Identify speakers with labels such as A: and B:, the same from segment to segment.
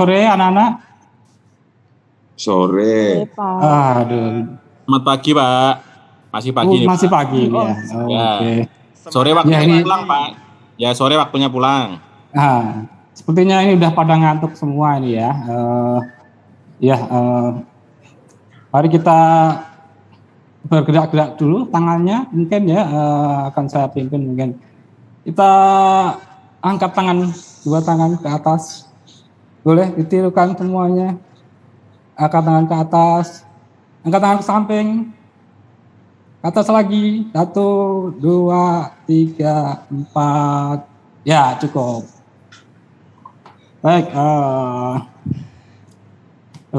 A: sore anak-anak.
B: Sore.
A: Aduh.
C: Selamat pagi Pak. Masih pagi nih.
A: Masih
C: Pak.
A: pagi nih ya.
C: Oke. Sore waktunya pulang Pak. Ya sore waktunya pulang.
A: Sepertinya ini udah pada ngantuk semua ini ya. Mari kita bergerak-gerak dulu tangannya mungkin ya, akan saya pimpin mungkin. Kita angkat tangan, dua tangan ke atas. Boleh ditirukan semuanya. Angkat tangan ke atas. Angkat tangan ke samping. Ke atas lagi. 1, 2, 3, 4. Ya, cukup. Baik,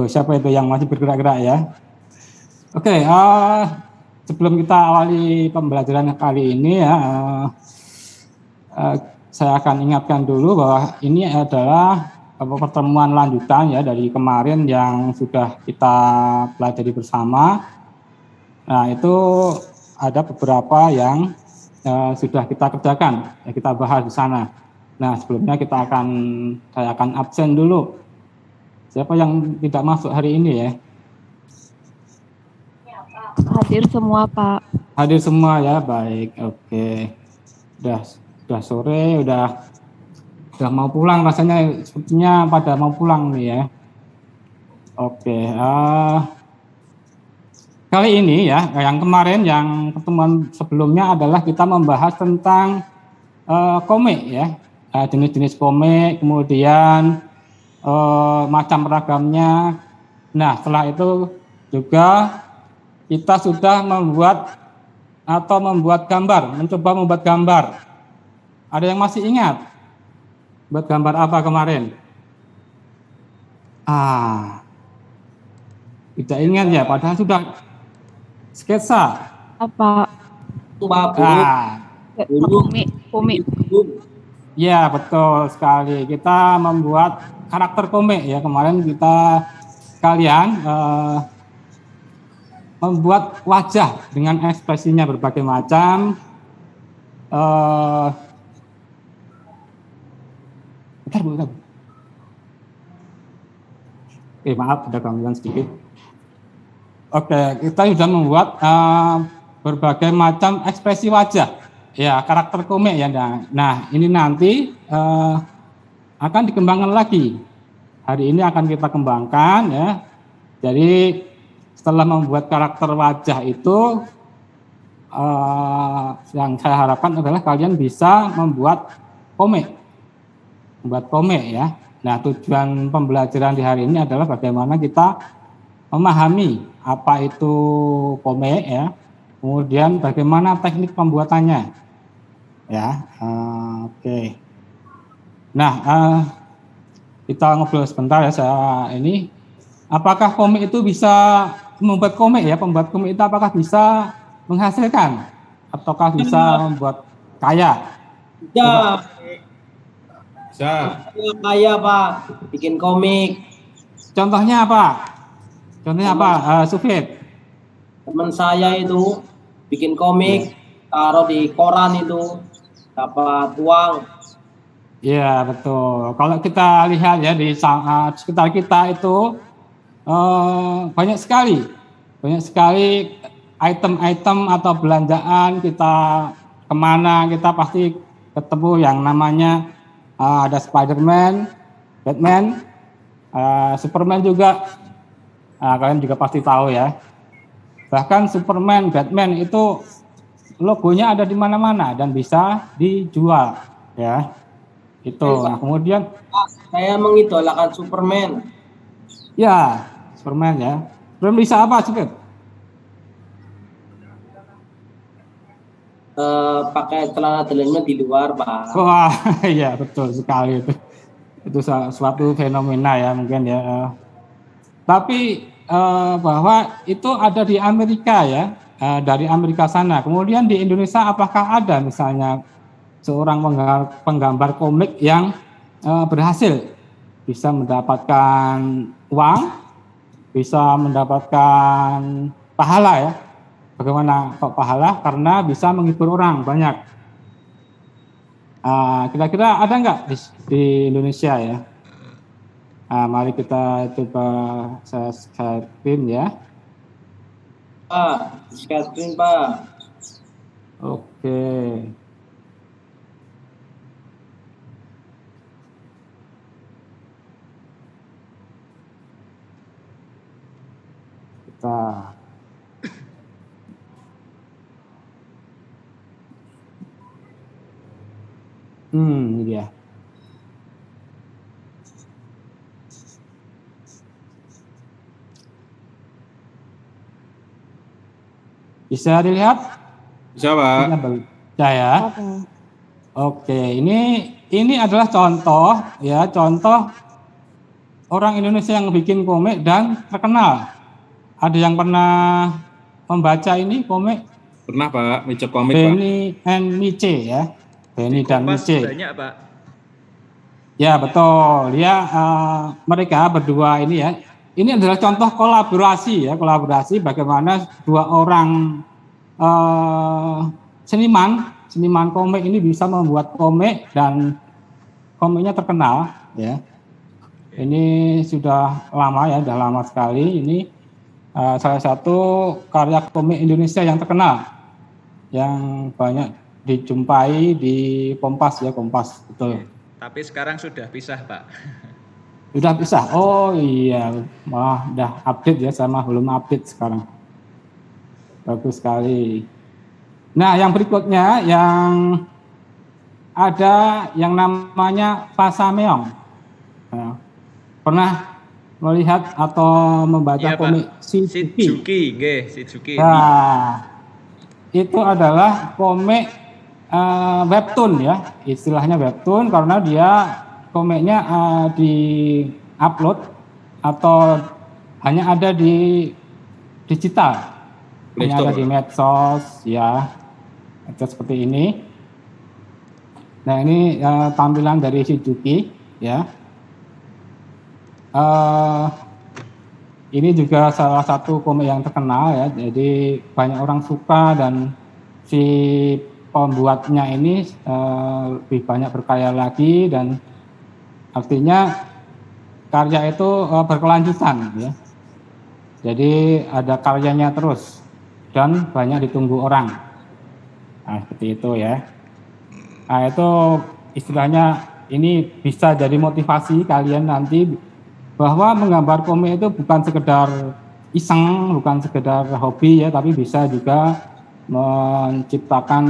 A: siapa itu yang masih bergerak-gerak ya? Oke, sebelum kita awali pembelajaran kali ini ya, saya akan ingatkan dulu bahwa ini adalah pertemuan lanjutan ya dari kemarin yang sudah kita pelajari bersama. Nah, itu ada beberapa yang sudah kita kerjakan, ya kita bahas di sana. Nah, sebelumnya saya akan absen dulu. Siapa yang tidak masuk hari ini ya?
D: Hadir semua, Pak.
A: Hadir semua ya, baik. Oke. Udah sore, udah mau pulang rasanya, sepertinya pada mau pulang nih ya. Oke. Kali ini ya, yang kemarin, yang pertemuan sebelumnya adalah kita membahas tentang komik ya, jenis-jenis komik, kemudian macam ragamnya. Nah, setelah itu juga kita sudah membuat gambar, mencoba membuat gambar. Ada yang masih ingat? Buat gambar apa kemarin? Tidak ingat ya, padahal sudah sketsa.
D: Apa? Komik.
A: Ya, betul sekali. Kita membuat karakter komik ya. Kemarin kita sekalian membuat wajah dengan ekspresinya berbagai macam. Bentar. Maaf, ada gangguan sedikit. Oke, kita sudah membuat berbagai macam ekspresi wajah, ya karakter komik ya. Nah, ini nanti akan dikembangkan lagi. Hari ini akan kita kembangkan ya. Jadi setelah membuat karakter wajah itu, yang saya harapkan adalah kalian bisa membuat komik ya. Nah, tujuan pembelajaran di hari ini adalah bagaimana kita memahami apa itu komik ya, kemudian bagaimana teknik pembuatannya ya. Oke. Nah, kita ngobrol sebentar ya. Apakah komik itu bisa membuat komik ya? Pembuat komik itu apakah bisa menghasilkan ataukah bisa membuat kaya?
E: Ya.
C: Bisa.
E: Kaya Pak, bikin komik.
A: Contohnya apa? Sufit?
E: Teman saya itu bikin komik, taruh di koran itu, dapat uang.
A: Iya, betul. Kalau kita lihat ya di sekitar kita itu banyak sekali item-item atau belanjaan. Kita kemana kita pasti ketemu yang namanya ada Spider-Man, Batman, Superman juga. Kalian juga pasti tahu ya. Bahkan Superman, Batman itu logonya ada di mana-mana dan bisa dijual ya. Itu. Nah, kemudian
E: saya mengidolakan Superman.
A: Ya, Superman ya. Superman bisa apa sih?
E: Pakai celana dalamnya di luar, Pak.
A: Wah, iya betul sekali itu. Itu suatu fenomena ya mungkin ya. Tapi bahwa itu ada di Amerika ya, dari Amerika sana. Kemudian di Indonesia apakah ada misalnya seorang penggambar komik yang berhasil bisa mendapatkan uang, bisa mendapatkan pahala ya? Bagaimana kok pahala? Karena bisa menghibur orang banyak. Kira-kira ada nggak di Indonesia ya? Nah, mari kita coba saya screen ya.
E: Pak, screen Pak.
A: Oke. Kita ini dia. Bisa dilihat?
C: Bisa, Pak.
A: Bisa ya. Oke, ini adalah contoh ya, contoh orang Indonesia yang bikin komik dan terkenal. Ada yang pernah membaca ini komik?
C: Pernah, Pak. Mice komik, Pak.
A: Benny and Mice ya. Benny dan Mice.
B: Banyak, Pak.
A: Ya, betul. Dia mereka berdua ini ya. Ini adalah contoh kolaborasi ya, kolaborasi bagaimana dua orang seniman komik ini bisa membuat komik dan komiknya terkenal ya. Ini sudah lama ya, sudah lama sekali. Ini salah satu karya komik Indonesia yang terkenal, yang banyak dijumpai di Kompas ya, Kompas betul.
B: Tapi sekarang sudah pisah, Pak.
A: Sudah pisah. Oh iya, wah udah update ya, sama belum update sekarang. Bagus sekali. Nah, yang berikutnya yang ada yang namanya Pasameong. Nah, pernah melihat atau membaca
B: Iya,
A: komik
B: Shizuki, nggih, Shizuki.
A: Nah, itu adalah komik webtoon ya, istilahnya webtoon karena dia komiknya di-upload atau hanya ada di digital, hanya ada di medsos ya, medsos seperti ini. Nah, ini tampilan dari Shizuki ya. Ini juga salah satu komik yang terkenal ya, jadi banyak orang suka dan si pembuatnya ini lebih banyak berkarya lagi dan artinya karya itu berkelanjutan ya. Jadi ada karyanya terus dan banyak ditunggu orang. Nah, seperti itu ya. Nah, itu istilahnya ini bisa jadi motivasi kalian nanti bahwa menggambar komik itu bukan sekedar iseng, bukan sekedar hobi ya, tapi bisa juga menciptakan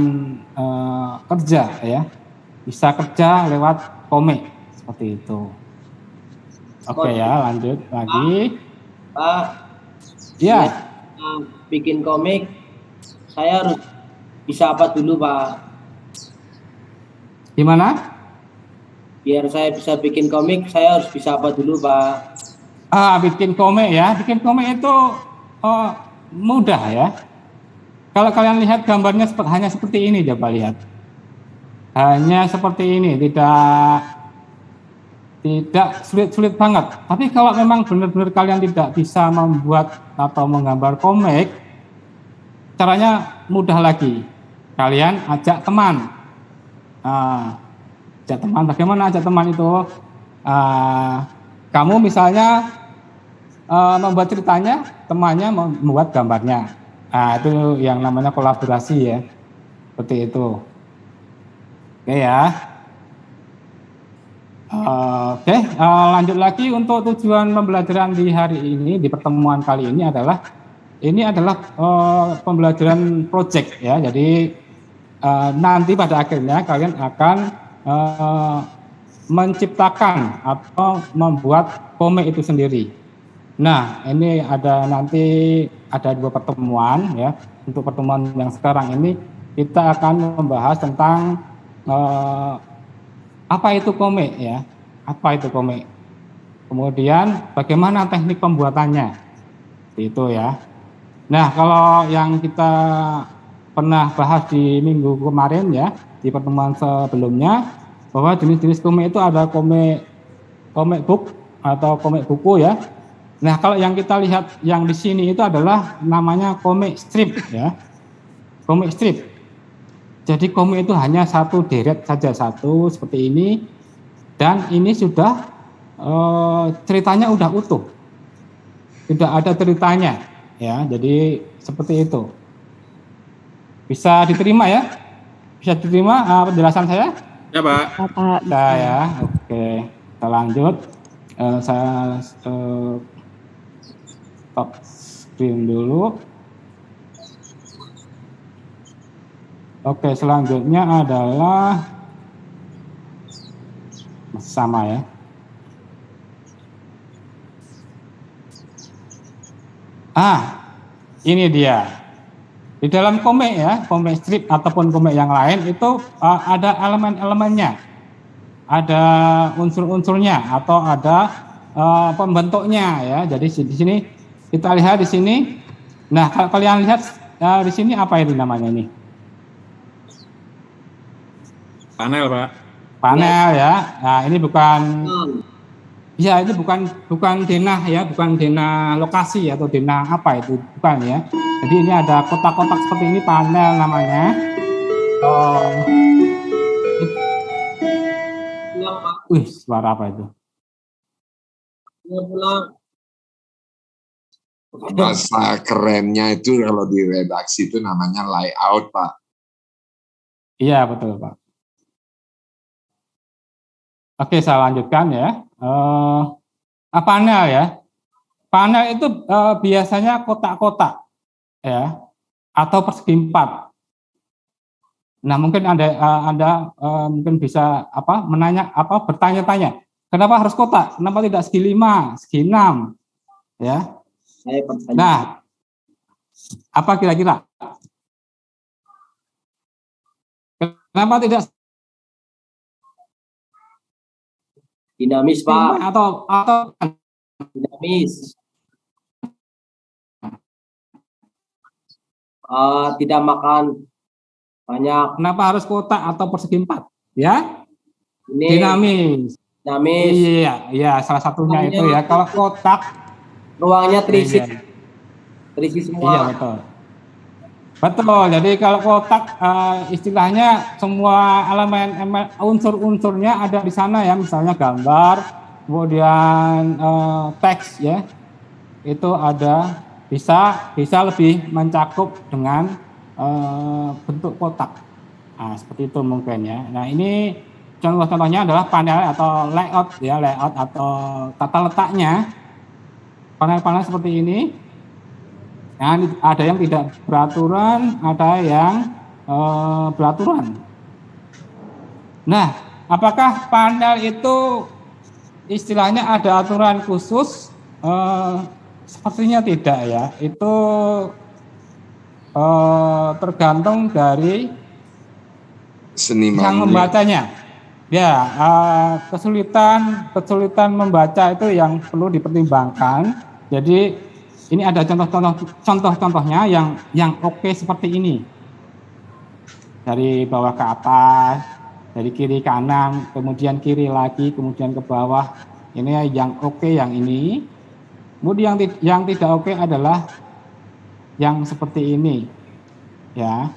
A: kerja ya. Bisa kerja lewat komik. Seperti itu. Oke ya, lanjut lagi.
E: Pak,
A: ya,
E: bikin komik, saya harus bisa apa dulu, Pak?
A: Gimana?
E: Biar saya bisa bikin komik, saya harus bisa apa dulu, Pak?
A: Bikin komik ya. Bikin komik itu mudah ya. Kalau kalian lihat gambarnya hanya seperti ini, coba lihat. Hanya seperti ini, tidak sulit-sulit banget. Tapi kalau memang benar-benar kalian tidak bisa membuat atau menggambar komik, caranya mudah lagi. Kalian ajak teman. Ajak teman, bagaimana ajak teman itu? Kamu misalnya membuat ceritanya, temannya membuat gambarnya. Itu yang namanya kolaborasi ya. Seperti itu. Oke ya. Oke, lanjut lagi untuk tujuan pembelajaran di hari ini, di pertemuan kali ini adalah pembelajaran project ya. Jadi nanti pada akhirnya kalian akan menciptakan atau membuat komik itu sendiri. Nah, ini nanti ada 2 pertemuan ya. Untuk pertemuan yang sekarang ini kita akan membahas tentang apa itu komik ya? Apa itu komik? Kemudian bagaimana teknik pembuatannya? Itu ya. Nah, kalau yang kita pernah bahas di minggu kemarin ya, di pertemuan sebelumnya, bahwa jenis-jenis komik itu ada komik book atau komik buku ya. Nah, kalau yang kita lihat yang di sini itu adalah namanya komik strip ya. Komik strip. Jadi komik itu hanya satu deret saja, satu seperti ini, dan ini sudah ceritanya udah utuh, tidak ada ceritanya, ya. Jadi seperti itu. Bisa diterima ya? Bisa diterima penjelasan saya?
C: Ya, Pak.
D: Bapak.
A: Bisa ya. Oke, kita lanjut. Saya stop screen dulu. Oke, selanjutnya adalah sama ya. Ini dia. Di dalam komik ya, komik strip ataupun komik yang lain itu ada elemen-elemennya, ada unsur-unsurnya atau ada pembentuknya ya. Jadi di sini kita lihat di sini. Nah, kalau kalian lihat di sini apa itu namanya ini?
C: Panel, Pak.
A: Panel ya. Nah, ini bukan. Ya, itu bukan denah ya, bukan denah lokasi atau denah apa itu, bukan ya. Jadi ini ada kotak-kotak seperti ini, panel namanya. Suara apa itu?
F: Bahasa kerennya itu kalau di redaksi itu namanya layout, Pak.
A: Iya, betul, Pak. Oke, saya lanjutkan ya. Panel ya. Panel itu biasanya kotak-kotak ya, atau persegi empat. Nah, mungkin Anda mungkin bisa bertanya-tanya, kenapa harus kotak? Kenapa tidak segi 5, segi 6? Ya. Nah, apa kira-kira? Kenapa tidak
E: dinamis, Pak?
A: Atau
E: dinamis? Tidak makan banyak.
A: Kenapa harus kotak atau persegi empat? Ya,
E: ini
A: dinamis. Iya, salah satunya ruangnya, itu ya. Kalau kotak,
E: ruangnya terisi semua.
A: Iya, betul. Jadi kalau kotak istilahnya semua elemen unsur-unsurnya ada di sana ya. Misalnya gambar, kemudian teks ya, itu ada. Bisa lebih mencakup dengan bentuk kotak. Nah, seperti itu mungkin ya. Nah, ini contoh-contohnya adalah panel atau layout ya, layout atau tata letaknya. Panel-panel seperti ini. Nah, ada yang tidak beraturan, ada yang beraturan. Nah, apakah panel itu istilahnya ada aturan khusus? Sepertinya tidak ya. Itu tergantung dari yang membacanya. Ya, kesulitan membaca itu yang perlu dipertimbangkan. Jadi ini ada contoh-contohnya yang oke seperti ini. Dari bawah ke atas, dari kiri kanan, kemudian kiri lagi, kemudian ke bawah. Ini yang oke yang ini. Kemudian yang tidak oke adalah yang seperti ini. Ya.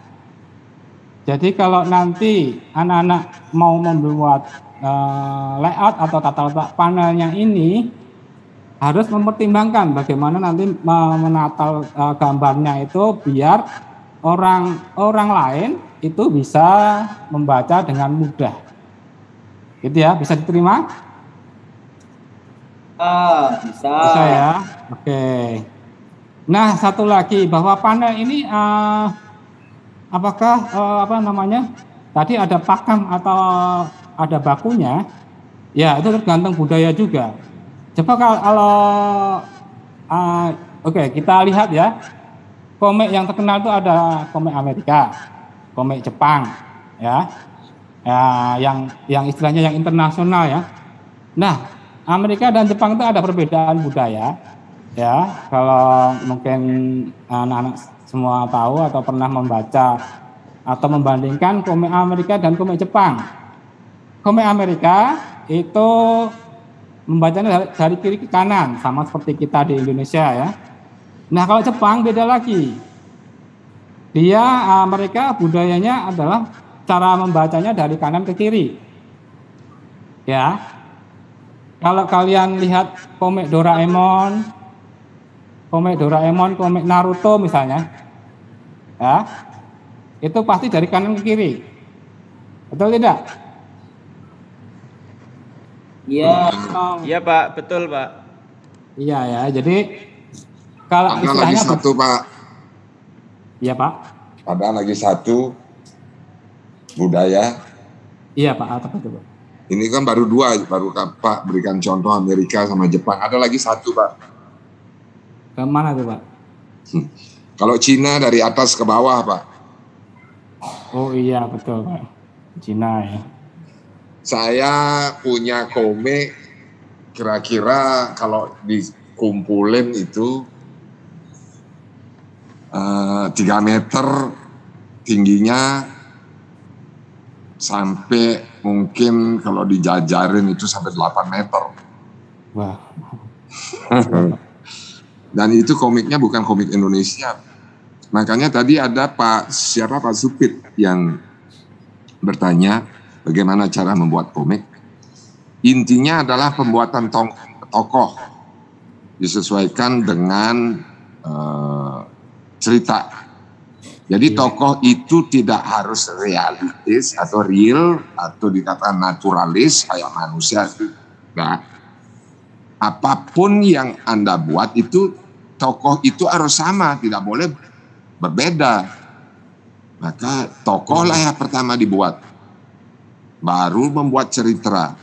A: Jadi kalau nanti anak-anak mau membuat layout atau tata letak panelnya ini, harus mempertimbangkan bagaimana nanti menata gambarnya itu biar orang lain itu bisa membaca dengan mudah. Gitu ya, bisa diterima?
E: Bisa.
A: Bisa ya. Oke. Nah, satu lagi bahwa panel ini apakah tadi ada pakem atau ada bakunya? Ya, itu tergantung budaya juga. Coba kalau kita lihat ya, komik yang terkenal itu ada komik Amerika, komik Jepang, ya yang istilahnya yang internasional ya. Nah, Amerika dan Jepang itu ada perbedaan budaya, ya. Kalau mungkin anak-anak semua tahu atau pernah membaca atau membandingkan komik Amerika dan komik Jepang. Komik Amerika itu membacanya dari kiri ke kanan, sama seperti kita di Indonesia ya. Nah, kalau Jepang beda lagi. Mereka budayanya adalah cara membacanya dari kanan ke kiri. Ya. Kalau kalian lihat komik Doraemon, komik Naruto misalnya, ya, itu pasti dari kanan ke kiri. Betul tidak?
E: Iya.
B: Iya Pak, betul Pak.
A: Iya ya, jadi kalau
F: Ada lagi
A: istilahnya
F: satu Pak.
A: Iya Pak.
F: Ada lagi satu budaya.
A: Iya Pak, apa itu Pak?
F: Ini kan baru dua, baru Pak berikan contoh Amerika sama Jepang. Ada lagi satu Pak.
A: Kemana tuh Pak?
F: Kalau Cina dari atas ke bawah Pak.
A: Oh iya betul Pak. Cina ya.
F: Saya punya komik kira-kira kalau dikumpulin itu 3 meter tingginya sampai mungkin kalau dijajarin itu sampai 8 meter.
A: Wah.
F: Dan itu komiknya bukan komik Indonesia. Makanya tadi ada Pak Supit yang bertanya bagaimana cara membuat komik. Intinya adalah pembuatan tokoh disesuaikan dengan cerita. Jadi tokoh itu tidak harus realistis atau real atau dikatakan naturalis kayak manusia. Nah, apapun yang Anda buat itu tokoh itu harus sama, tidak boleh berbeda. Maka tokoh lah yang pertama dibuat. Baru membuat cerita.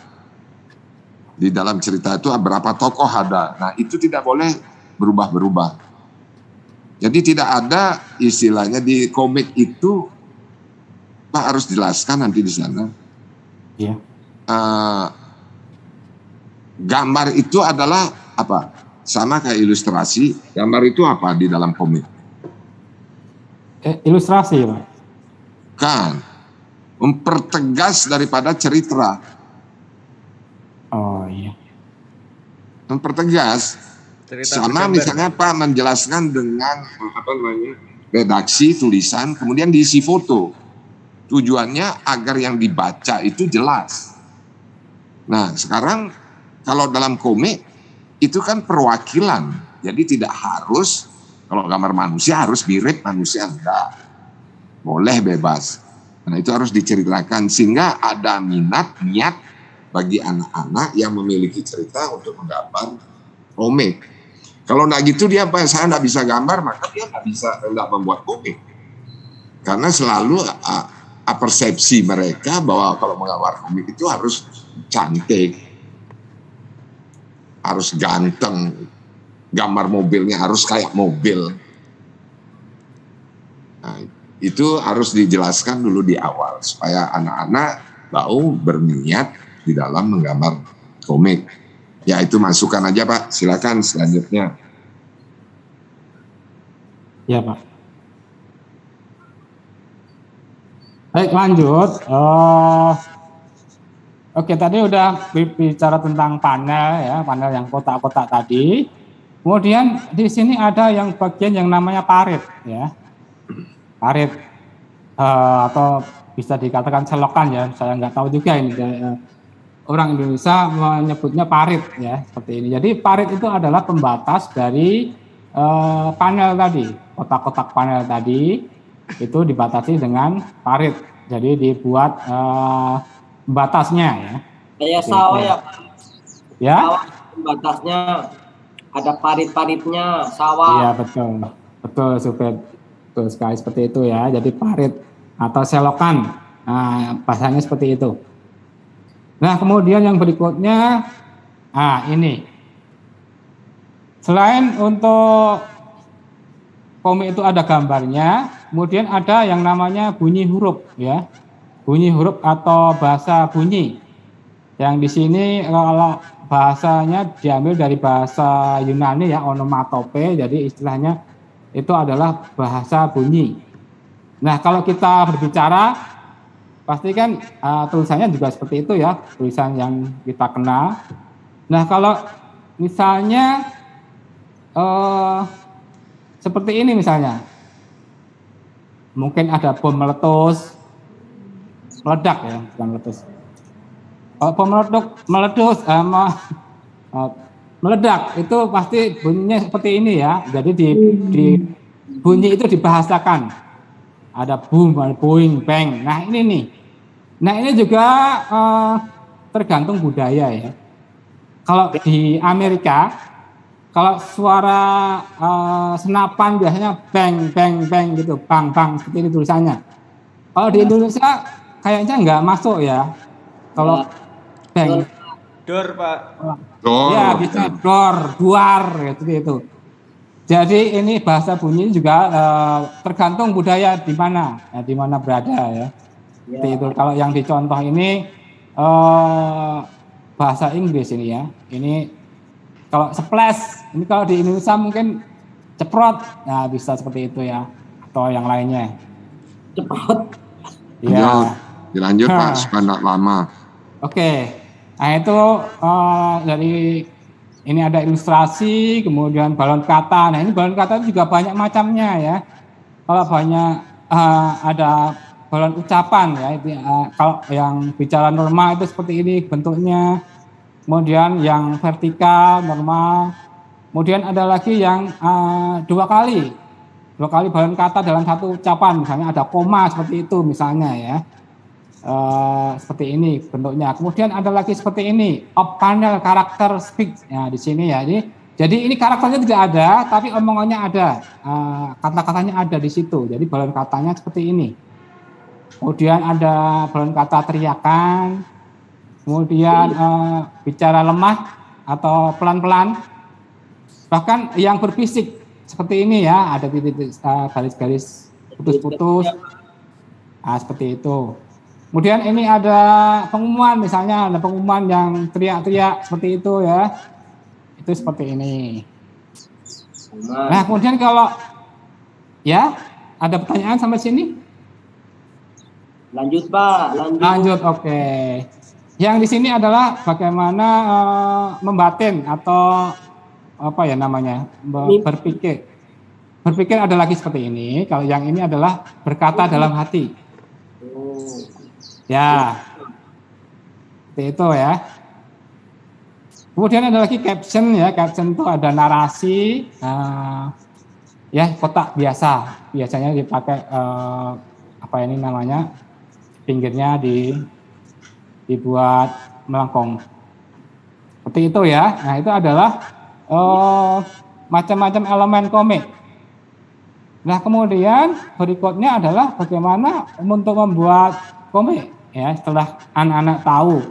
F: Di dalam cerita itu berapa tokoh ada. Nah, itu tidak boleh berubah-berubah. Jadi tidak ada istilahnya di komik itu, Pak harus jelaskan nanti di sana.
A: Iya.
F: Gambar itu adalah apa? Sama kayak ilustrasi. Gambar itu apa di dalam komik?
A: Ilustrasi Pak.
F: Kan mempertegas daripada cerita.
A: Oh iya.
F: Mempertegas.
B: Cerita
F: Sama
B: bergambar.
F: misalnya Pak menjelaskan dengan redaksi tulisan, kemudian diisi foto. Tujuannya agar yang dibaca itu jelas. Nah sekarang kalau dalam komik itu kan perwakilan, jadi tidak harus kalau gambar manusia harus mirip manusia, enggak. Boleh bebas. Nah itu harus diceritakan sehingga ada niat bagi anak-anak yang memiliki cerita untuk menggambar komik. Kalau enggak gitu dia saya enggak bisa gambar, maka dia enggak membuat komik. Karena selalu persepsi mereka bahwa kalau menggambar komik itu harus cantik, harus ganteng, gambar mobilnya harus kayak mobil. Nah, itu harus dijelaskan dulu di awal supaya anak-anak mau berniat di dalam menggambar komik. Ya itu masukan aja Pak, silakan selanjutnya.
A: Ya Pak. Baik lanjut. Oke tadi udah bicara tentang panel ya, panel yang kotak-kotak tadi. Kemudian di sini ada yang bagian yang namanya parit ya, parit atau bisa dikatakan selokan ya. Saya nggak tahu juga ini. Orang Indonesia menyebutnya parit ya seperti ini. Jadi parit itu adalah pembatas dari panel tadi, kotak-kotak panel tadi itu dibatasi dengan parit. Jadi dibuat batasnya ya.
E: Kayak sawah ya.
A: Ya.
E: Sawah batasnya ada parit-paritnya sawah.
A: Iya betul, betul betul sekali seperti itu ya. Jadi parit atau selokan, nah bahasanya seperti itu. Nah kemudian yang berikutnya, ini selain untuk komik itu ada gambarnya, kemudian ada yang namanya bunyi huruf ya, bunyi huruf atau bahasa bunyi. Yang di sini kalau bahasanya diambil dari bahasa Yunani ya, onomatope, jadi istilahnya itu adalah bahasa bunyi. Nah kalau kita berbicara pasti kan tulisannya juga seperti itu ya, tulisan yang kita kenal. Nah kalau misalnya seperti ini misalnya, mungkin ada bom meletus, meledak ya, bukan meletus. Kalau bom meletus, meledak, itu pasti bunyinya seperti ini ya. Jadi di bunyi itu dibahasakan. Ada boom, ada boing, bang. Nah ini nih. Nah ini juga tergantung budaya ya. Kalau di Amerika, kalau suara senapan biasanya bang, bang, bang gitu, bang, bang, seperti ini tulisannya. Kalau di Indonesia kayaknya nggak masuk ya. Kalau bang,
B: Dor, Pak.
A: ya bisa dor, duar, gitu itu. Jadi ini bahasa bunyi juga tergantung budaya di mana, ya, di mana berada ya. Seperti itu. Kalau yang dicontoh ini bahasa Inggris ini ya. Ini kalau splash, ini kalau di Indonesia mungkin ceprot, nah bisa seperti itu ya. Atau yang lainnya.
E: Ceprot.
A: Ya.
F: Dilanjut Pak, supaya tidak lama.
A: Oke. Nah itu dari ini ada ilustrasi, kemudian balon kata. Nah ini balon kata juga banyak macamnya ya. Kalau banyak ada balon ucapan ya. Kalau yang bicara normal itu seperti ini bentuknya. Kemudian yang vertikal normal. Kemudian ada lagi yang dua kali balon kata dalam satu ucapan. Misalnya ada koma seperti itu misalnya ya. Seperti ini bentuknya. Kemudian ada lagi seperti ini, optional karakter speech. Ya di sini ya. Jadi ini karakternya tidak ada, tapi omongannya ada. Kata-katanya ada di situ. Jadi balon katanya seperti ini. Kemudian ada balon kata teriakan. Kemudian bicara lemah atau pelan-pelan. Bahkan yang berbisik seperti ini ya, ada titik garis-garis putus-putus. Nah, seperti itu. Kemudian ini ada pengumuman, misalnya ada pengumuman yang teriak-teriak seperti itu ya. Itu seperti ini. Nah, kemudian kalau ya, ada pertanyaan sampai sini?
E: Lanjut Pak,
A: Lanjut, oke. Yang di sini adalah bagaimana membatin atau apa ya namanya? Berpikir. Berpikir ada lagi seperti ini. Kalau yang ini adalah berkata dalam hati. Ya, seperti itu ya. Kemudian ada lagi caption ya. Caption itu ada narasi, ya kotak biasa. Biasanya dipakai apa ini namanya? Pinggirnya dibuat melengkung. Seperti itu ya. Nah itu adalah macam-macam elemen komik. Nah kemudian berikutnya adalah bagaimana untuk membuat komik ya. Setelah anak-anak tahu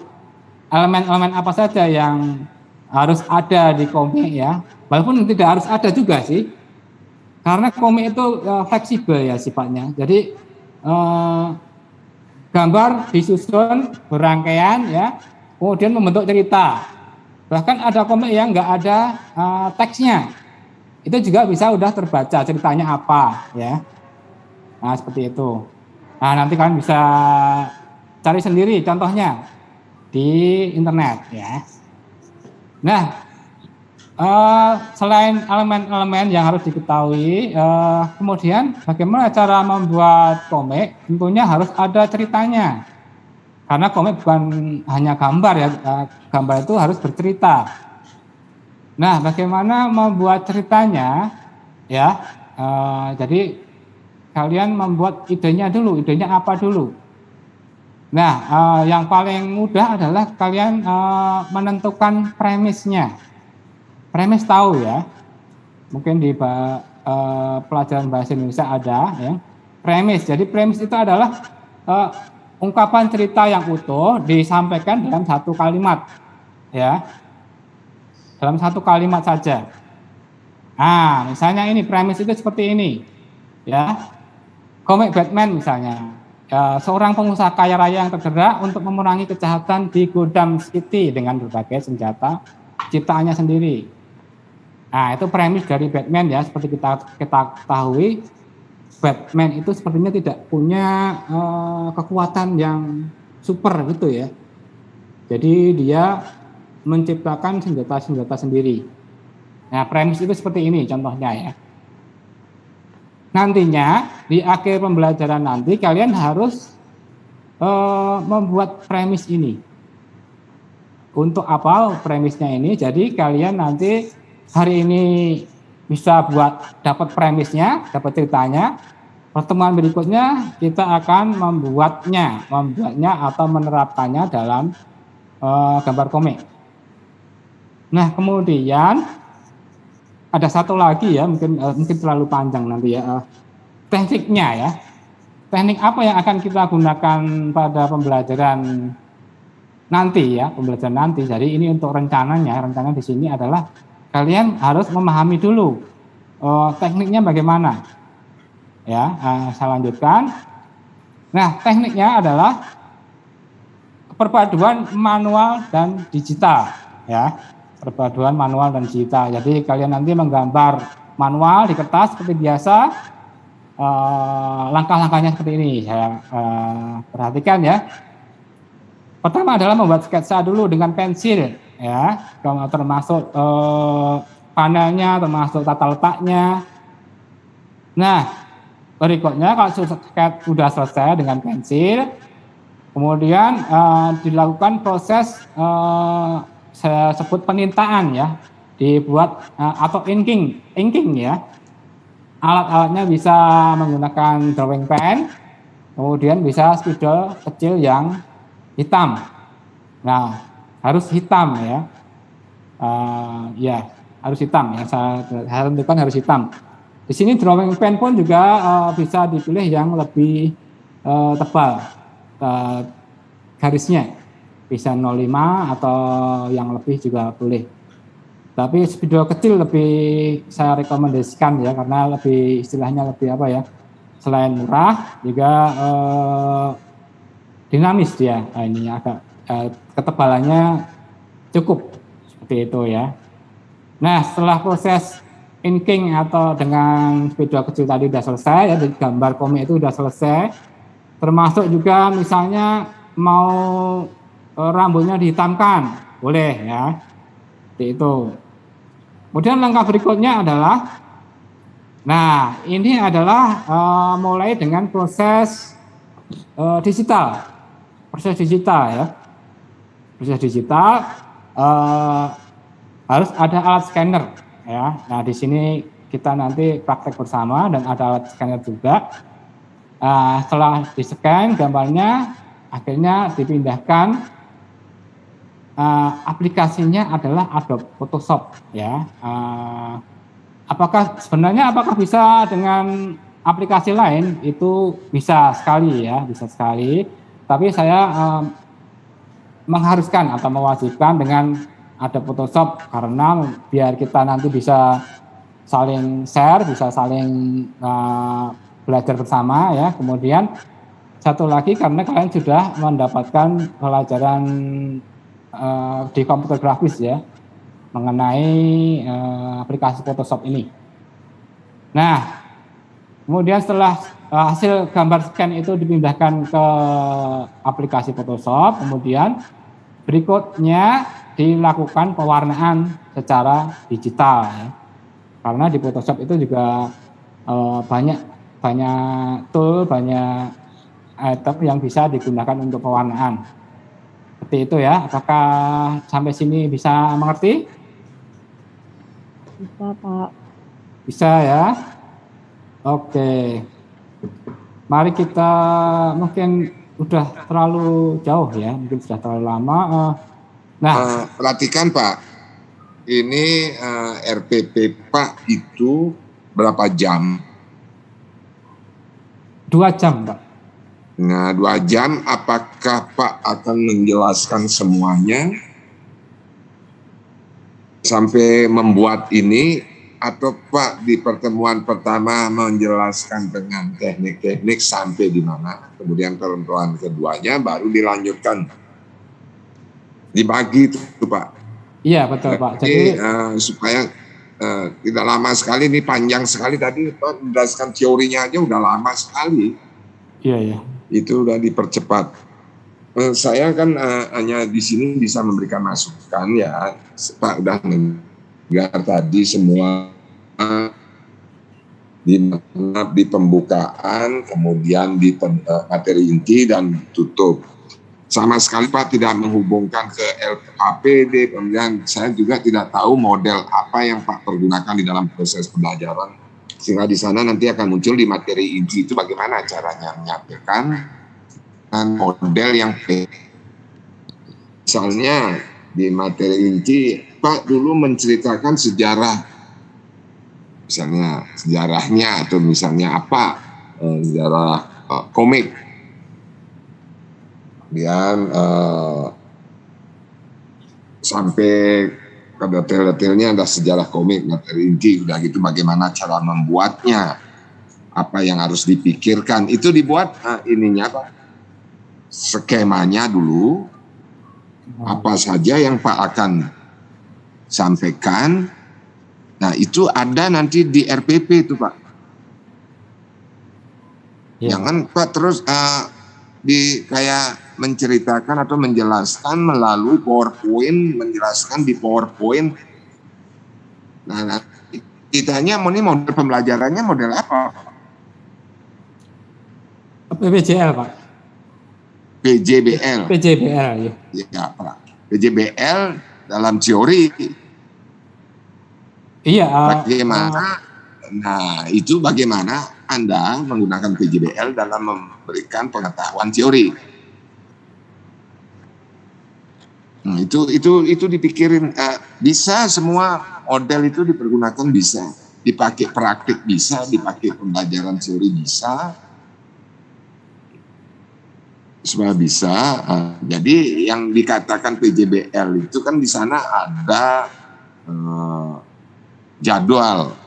A: elemen-elemen apa saja yang harus ada di komik ya, walaupun tidak harus ada juga sih, karena komik itu fleksibel ya sifatnya. Jadi gambar disusun berangkaian ya, kemudian membentuk cerita. Bahkan ada komik yang nggak ada teksnya, itu juga bisa udah terbaca ceritanya apa ya. Nah seperti itu. Nah nanti kalian bisa cari sendiri contohnya di internet ya. Nah selain elemen-elemen yang harus diketahui, kemudian bagaimana cara membuat komik, tentunya harus ada ceritanya. Karena komik bukan hanya gambar ya, gambar itu harus bercerita. Nah, bagaimana membuat ceritanya? Ya, jadi kalian membuat idenya dulu. Idenya apa dulu? Nah, yang paling mudah adalah kalian menentukan premisnya. Premis tahu ya. Mungkin di pelajaran bahasa Indonesia ada ya. Premis. Jadi premis itu adalah ungkapan cerita yang utuh disampaikan dalam satu kalimat. Ya. Dalam satu kalimat saja. Nah, misalnya ini premis itu seperti ini. Ya. Komik Batman misalnya. Seorang pengusaha kaya raya yang tergerak untuk memerangi kejahatan di Gotham City dengan berbagai senjata ciptaannya sendiri. Nah, itu premis dari Batman ya, seperti kita ketahui, Batman itu sepertinya tidak punya kekuatan yang super gitu ya. Jadi dia menciptakan senjata-senjata sendiri. Nah, premis itu seperti ini contohnya ya. Nantinya di akhir pembelajaran nanti kalian harus membuat premis ini. untuk apa premisnya ini. Jadi kalian nanti hari ini bisa dapat premisnya, dapat ceritanya. Pertemuan berikutnya kita akan membuatnya atau menerapkannya dalam gambar komik. Nah, kemudian ada satu lagi ya, mungkin terlalu panjang nanti ya, tekniknya ya. Teknik apa yang akan kita gunakan pada pembelajaran nanti ya, Jadi ini untuk rencananya, rencana di sini adalah kalian harus memahami dulu tekniknya bagaimana. Ya, saya lanjutkan. Nah, tekniknya adalah perpaduan manual dan digital, ya. Perpaduan manual dan digital. Jadi kalian nanti menggambar manual di kertas seperti biasa. Langkah-langkahnya seperti ini. Saya perhatikan ya. Pertama adalah membuat sketsa dulu dengan pensil, ya. Termasuk panelnya, termasuk tata letaknya. Nah, berikutnya kalau sudah selesai dengan pensil, kemudian dilakukan proses saya sebut penintaan ya, dibuat atau inking ya. Alat-alatnya bisa menggunakan drawing pen, kemudian bisa spidol kecil yang hitam. Nah, harus hitam ya. Harus hitam ya. Saya tentukan harus hitam. Di sini drawing pen pun juga bisa dipilih yang lebih tebal garisnya, bisa 05 atau yang lebih juga boleh. Tapi spidol kecil lebih saya rekomendasikan ya, karena lebih istilahnya lebih apa ya, selain murah juga dinamis dia. Nah, ini agak ketebalannya cukup seperti itu ya. Nah, setelah proses inking atau dengan spidol kecil tadi udah selesai ya, gambar komik itu udah selesai, termasuk juga misalnya mau rambutnya dihitamkan, boleh ya, seperti itu. Kemudian langkah berikutnya adalah, nah ini adalah mulai dengan proses digital ya, proses digital harus ada alat scanner. Ya, nah di sini kita nanti praktek bersama dan ada alat scanner juga. Setelah di-scan gambarnya, akhirnya dipindahkan. Aplikasinya adalah Adobe Photoshop ya. Apakah bisa dengan aplikasi lain? Itu bisa sekali ya, bisa sekali. Tapi saya mengharuskan atau mewajibkan dengan Adobe Photoshop karena biar kita nanti bisa saling share, bisa saling belajar bersama ya. Kemudian satu lagi karena kalian sudah mendapatkan pelajaran di komputer grafis ya mengenai aplikasi Photoshop ini. Nah, kemudian setelah hasil gambar scan itu dipindahkan ke aplikasi Photoshop, kemudian berikutnya dilakukan pewarnaan secara digital ya. Karena di Photoshop itu juga banyak tool, banyak item yang bisa digunakan untuk pewarnaan. Seperti itu ya. Apakah sampai sini bisa mengerti?
D: Bisa, Pak.
A: Bisa ya. Oke. Mari kita, mungkin udah terlalu jauh ya, mungkin sudah terlalu lama.
F: Perhatikan Pak, ini RPP Pak itu berapa jam?
A: 2 jam Pak.
F: Nah 2 jam, apakah Pak akan menjelaskan semuanya sampai membuat ini, atau Pak di pertemuan pertama menjelaskan dengan teknik-teknik sampai di mana, kemudian pertemuan keduanya baru dilanjutkan, dibagi itu Pak?
A: Iya betul Pak.
F: Jadi supaya tidak lama sekali, ini panjang sekali tadi Pak menjelaskan teorinya aja udah lama sekali.
A: Iya.
F: Itu udah dipercepat. Saya kan hanya di sini bisa memberikan masukan ya, Pak udah mendengar tadi semua di pembukaan, kemudian di materi inti dan tutup. sama sekali Pak tidak menghubungkan ke LKPD, kemudian saya juga tidak tahu model apa yang Pak pergunakan di dalam proses pembelajaran, sehingga di sana nanti akan muncul di materi inti itu bagaimana caranya menyampaikan dan model yang misalnya di materi inti Pak dulu menceritakan sejarah, misalnya sejarahnya atau misalnya apa, sejarah komik, kemudian sampai ke detail-detailnya ada sejarah komik, materi inti, udah gitu bagaimana cara membuatnya, apa yang harus dipikirkan, itu dibuat ininya Pak, skemanya dulu, apa saja yang Pak akan sampaikan. Nah itu ada nanti di RPP itu Pak.
A: Ya.
F: Jangan Pak terus di kayak menceritakan atau menjelaskan melalui PowerPoint, menjelaskan di PowerPoint. Nah kitanya mau ini model pembelajarannya model apa?
A: PJBL Pak.
F: PJBL.
A: PJBL ya.
F: Ya Pak. PJBL dalam teori.
A: Iya.
F: Bagaimana? Nah itu bagaimana Anda menggunakan PJBL dalam memberikan pengetahuan teori. Nah, itu dipikirin, bisa semua model itu dipergunakan, bisa dipakai praktik, bisa dipakai pembelajaran teori, bisa semua bisa. Jadi yang dikatakan PJBL itu kan di sana ada jadwal.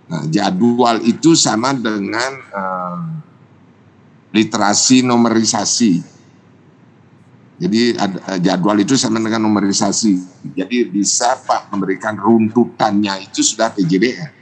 F: Nah, jadwal itu sama dengan literasi numerisasi. Jadi jadwal itu sama dengan numerisasi. Jadi bisa Pak memberikan runtutannya itu sudah PJBL.